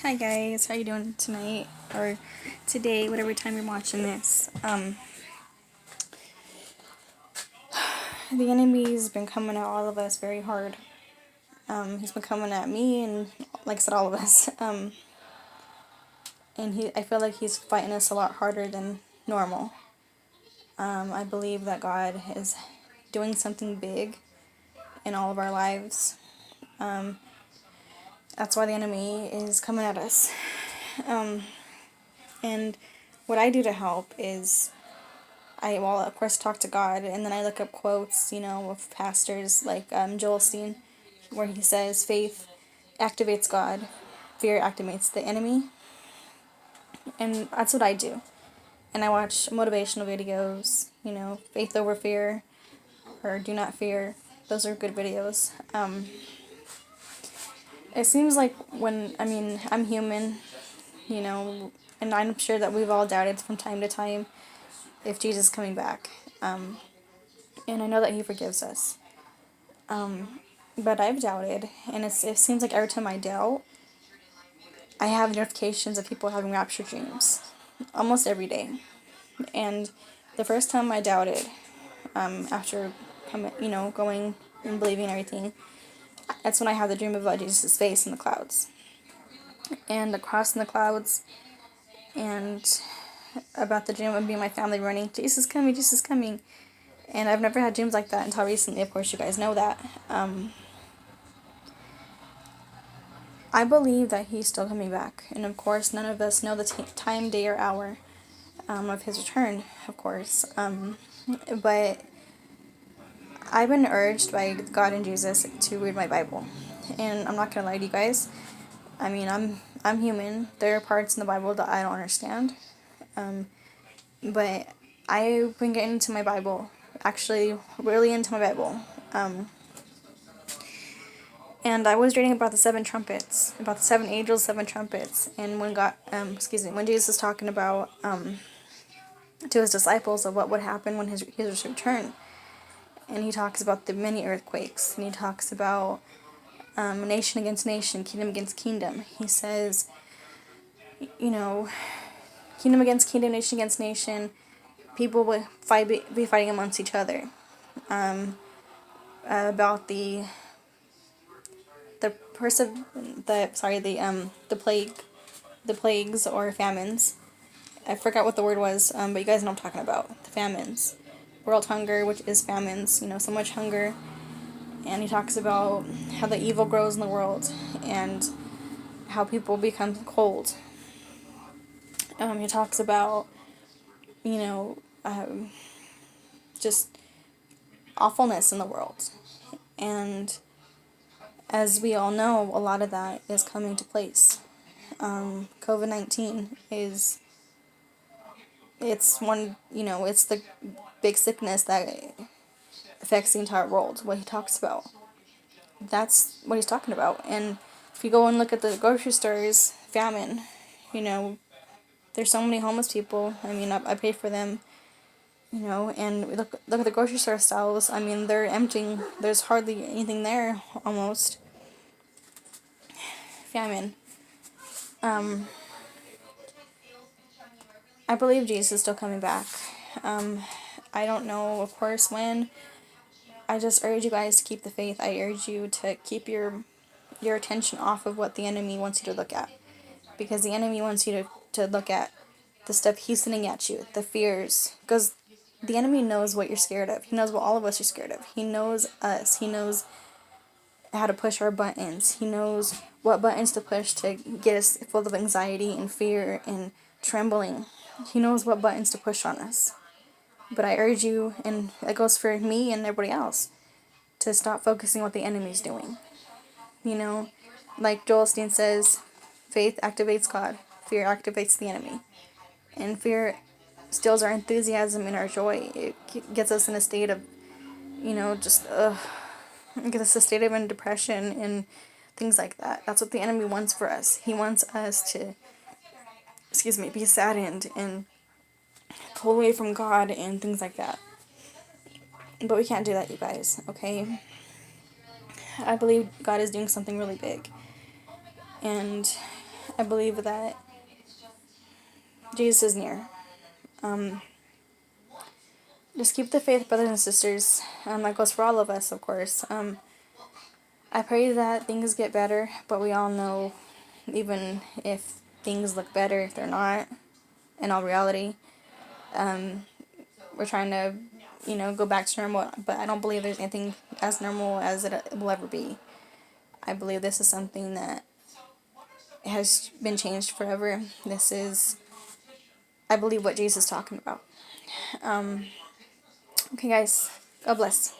Hi guys, how you doing tonight or today, whatever time you're watching this? The enemy's been coming at all of us very hard. He's been coming at me and, like I said, all of us. And I feel like he's fighting us a lot harder than normal. I believe that God is doing something big in all of our lives. That's why the enemy is coming at us. And what I do to help is of course, talk to God, and then I look up quotes, of pastors like Joel Osteen, where he says, faith activates God, fear activates the enemy, and that's what I do. And I watch motivational videos, faith over fear, or do not fear. Those are good videos. It seems like I'm human, and I'm sure that we've all doubted from time to time if Jesus is coming back. And I know that he forgives us. But I've doubted, and it seems like every time I doubt, I have notifications of people having rapture dreams, almost every day. And the first time I doubted, after going and believing everything, that's when I had the dream about Jesus' face in the clouds, and the cross in the clouds, and about the dream of me and my family running, Jesus is coming, Jesus is coming. And I've never had dreams like that until recently. Of course, you guys know that. I believe that he's still coming back, and of course, none of us know the time, day, or hour of his return, of course. But I've been urged by God and Jesus to read my Bible, and I'm not gonna lie to you guys. I'm human. There are parts in the Bible that I don't understand, but I've been getting into my Bible, actually, really into my Bible. And I was reading about the seven trumpets, about the seven angels, seven trumpets, and when Jesus is talking about to his disciples of what would happen when his return, and he talks about the many earthquakes, and he talks about nation against nation, kingdom against kingdom. He says, you know, kingdom against kingdom, nation against nation, people would be fighting amongst each other. About the person the plagues or famines. I forgot what the word was, but you guys know what I'm talking about. The famines. World hunger, which is famines, so much hunger. And he talks about how the evil grows in the world and how people become cold. He talks about, you know, um, just awfulness in the world. And as we all know, a lot of that is coming to place. COVID-19 it's the big sickness that affects the entire world, what he talks about. That's what he's talking about. And if you go and look at the grocery stores, famine, you know, there's so many homeless people. I pay for them, and look at the grocery store stalls. They're emptying. There's hardly anything there, almost. Famine. I believe Jesus is still coming back. I don't know, of course, when. I just urge you guys to keep the faith. I urge you to keep your attention off of what the enemy wants you to look at. Because the enemy wants you to look at the stuff he's sending at you, the fears. Because the enemy knows what you're scared of. He knows what all of us are scared of. He knows us. He knows how to push our buttons. He knows what buttons to push to get us full of anxiety and fear and trembling. He knows what buttons to push on us. But I urge you, and it goes for me and everybody else, to stop focusing on what the enemy's doing. Like Joel Osteen says, faith activates God, fear activates the enemy. And fear steals our enthusiasm and our joy. It gets us in a state of, it gets us a state of depression and things like that. That's what the enemy wants for us. He wants us to, be saddened and pulled away from God and things like that. But we can't do that, you guys, okay? I believe God is doing something really big. And I believe that Jesus is near. Um, just keep the faith, brothers and sisters. That goes for all of us, of course. I pray that things get better, but we all know, even if things look better, if they're not, in all reality, we're trying to, go back to normal, but I don't believe there's anything as normal as it will ever be. I believe this is something that has been changed forever. This is, I believe, what Jesus is talking about. Okay, guys, God bless.